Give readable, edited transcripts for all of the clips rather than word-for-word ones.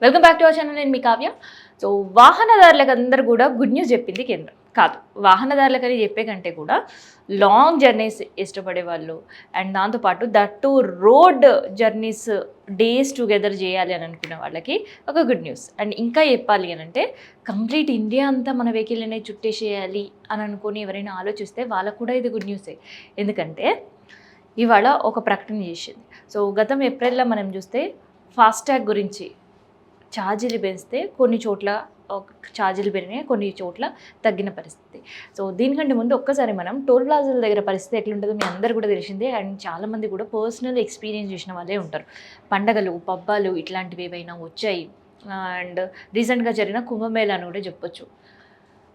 Welcome back to our channel. నేను మీ Kavya. So వాహనదారులకు అందరూ కూడా గుడ్ న్యూస్ చెప్పింది కేంద్రం. కాదు, వాహనదారులకని చెప్పే కంటే కూడా లాంగ్ జర్నీస్ ఇష్టపడే వాళ్ళు అండ్ దాంతోపాటు that road journeys days together చేయాలి అని అనుకునే వాళ్ళకి ఒక గుడ్ న్యూస్. అండ్ ఇంకా చెప్పాలి అని అంటే కంప్లీట్ ఇండియా అంతా మన వెహికల్నే చుట్టేసేయాలి అని అనుకుని ఎవరైనా ఆలోచిస్తే వాళ్ళకు కూడా ఇది గుడ్ న్యూసే. ఎందుకంటే ఇవాళ ఒక ప్రకటన చేసింది. సో గతం ఏప్రిల్లో మనం చూస్తే ఫాస్టాగ్ గురించి ఛార్జీలు పెంచితే కొన్ని చోట్ల ఛార్జీలు పెరిగినాయి, కొన్ని చోట్ల తగ్గిన పరిస్థితి. సో దీనికంటే ముందు ఒక్కసారి మనం టోల్ ప్లాజాల దగ్గర పరిస్థితి ఎట్లుంటుందో మీ అందరు కూడా తెలిసిందే. అండ్ చాలామంది కూడా పర్సనల్ ఎక్స్పీరియన్స్ చేసిన వాళ్ళే ఉంటారు. పండగలు పబ్బాలు ఇట్లాంటివి ఏవైనా వచ్చాయి అండ్ రీసెంట్గా జరిగిన కుంభమేళా అని కూడా చెప్పొచ్చు.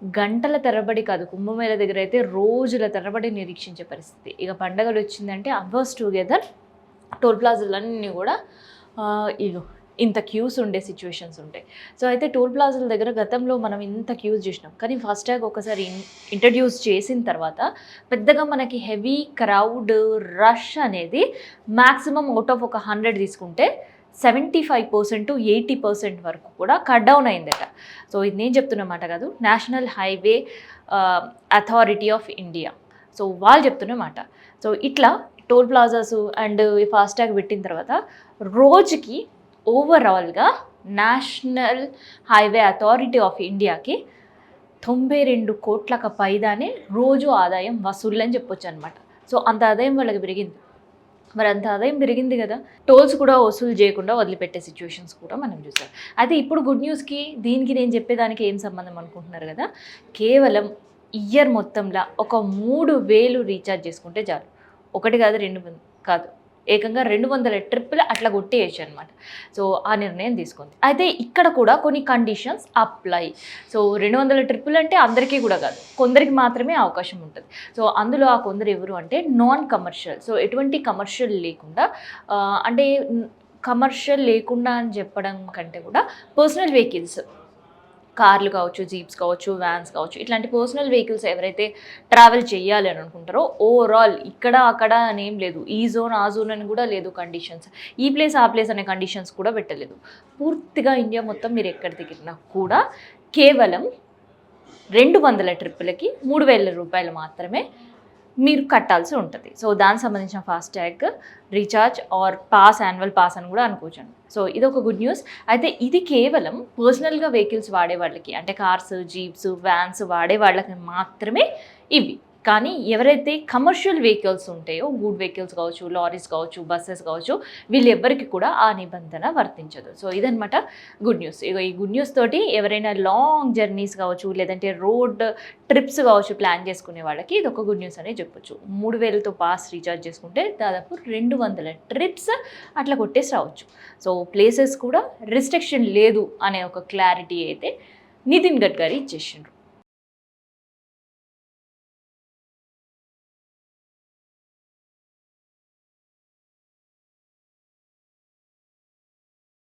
గంటల తరబడి కాదు, కుంభమేళా దగ్గర అయితే రోజుల తరబడి నిరీక్షించే పరిస్థితి. ఇక పండగలు వచ్చిందంటే అవర్స్ టుగెదర్ టోల్ ప్లాజాలన్నీ కూడా ఇగో ఇంత క్యూస్ ఉండే సిచ్యువేషన్స్ ఉంటాయి. సో అయితే టోల్ ప్లాజాల దగ్గర గతంలో మనం ఇంత క్యూస్ చూసినాం, కానీ ఫాస్టాగ్ ఒకసారి ఇంట్రడ్యూస్ చేసిన తర్వాత పెద్దగా మనకి హెవీ క్రౌడ్ రష్ అనేది మ్యాక్సిమం అవుట్ ఆఫ్ ఒక 100 తీసుకుంటే 75% to 80% వరకు కూడా కట్ డౌన్ అయిందట. సో ఇది నేను చెప్తున్నమాట కాదు, national highway authority of India. So వాళ్ళు చెప్తున్నమాట. సో ఇట్లా టోల్ ప్లాజాస్ అండ్ ఫాస్టాగ్ పెట్టిన తర్వాత రోజుకి ఓవరాల్గా నేషనల్ హైవే అథారిటీ ఆఫ్ ఇండియాకి 92 కోట్లకు పైదానే రోజు ఆదాయం వసూళ్ళు అని చెప్పొచ్చు అనమాట. సో అంత ఆదాయం వాళ్ళకి పెరిగింది. మరి అంత ఆదాయం పెరిగింది కదా, టోల్స్ కూడా వసూలు చేయకుండా వదిలిపెట్టే సిచ్యువేషన్స్ కూడా మనం చూసాం. అయితే ఇప్పుడు గుడ్ న్యూస్కి దీనికి నేను చెప్పేదానికి ఏం సంబంధం అనుకుంటున్నారు కదా, కేవలం ఇయర్ మొత్తంలో ఒక 3000 రీఛార్జ్ చేసుకుంటే చాలు. ఒకటి కాదు, 2 కాదు, ఏకంగా 200 ట్రిప్పులు అట్లా కొట్టేయచ్చు అనమాట. సో ఆ నిర్ణయం తీసుకుంది. అయితే ఇక్కడ కూడా కొన్ని కండిషన్స్ అప్లై. సో 200 ట్రిప్పులు అంటే అందరికీ కూడా కాదు, కొందరికి మాత్రమే అవకాశం ఉంటుంది. సో అందులో ఆ కొందరు ఎవరు అంటే నాన్ కమర్షియల్. సో ఎటువంటి కమర్షియల్ లేకుండా, అంటే కమర్షియల్ లేకుండా అని చెప్పడం కంటే కూడా పర్సనల్ వెహికల్స్, కార్లు కావచ్చు, జీప్స్ కావచ్చు, వ్యాన్స్ కావచ్చు, ఇట్లాంటి పర్సనల్ వెహికల్స్ ఎవరైతే ట్రావెల్ చేయాలి అని అనుకుంటారో ఓవరాల్ ఇక్కడ అక్కడ అనేం లేదు, ఈ జోన్ ఆ జోన్ అని కూడా లేదు కండిషన్స్, ఈ ప్లేస్ ఆ ప్లేస్ అనే కండిషన్స్ కూడా పెట్టలేదు. పూర్తిగా ఇండియా మొత్తం మీరు ఎక్కడ దిగినా కూడా కేవలం 200 ట్రిప్పులకి 3000 రూపాయలు మాత్రమే మీరు కట్టాల్సి ఉంటుంది. సో దానికి సంబంధించిన FASTag recharge or pass, annual pass అని కూడా అనుకోవచ్చండి. సో ఇది ఒక గుడ్ న్యూస్. అయితే ఇది కేవలం పర్సనల్గా వెహికల్స్ వాడే వాళ్ళకి, అంటే కార్స్, జీప్స్, వ్యాన్స్ వాడే వాళ్ళకి మాత్రమే ఇవి. కానీ ఎవరైతే కమర్షియల్ వెహికల్స్ ఉంటాయో, గూడ్ వెహికల్స్ కావచ్చు, లారీస్ కావచ్చు, బస్సెస్ కావచ్చు, వీళ్ళెవ్వరికి కూడా ఆ నిబంధన వర్తించదు. సో ఇదనమాట గుడ్ న్యూస్. ఇక ఈ గుడ్ న్యూస్ తోటి ఎవరైనా లాంగ్ జర్నీస్ కావచ్చు, లేదంటే రోడ్ ట్రిప్స్ కావచ్చు ప్లాన్ చేసుకునే వాళ్ళకి ఇది ఒక గుడ్ న్యూస్ అనే చెప్పొచ్చు. 3000తో పాస్ రీఛార్జ్ చేసుకుంటే దాదాపు 200 ట్రిప్స్ అట్లా కొట్టేసి రావచ్చు. సో ప్లేసెస్ కూడా రిస్ట్రిక్షన్ లేదు అనే ఒక క్లారిటీ అయితే నితిన్ గడ్కరీ ఇచ్చేసిండ్రు.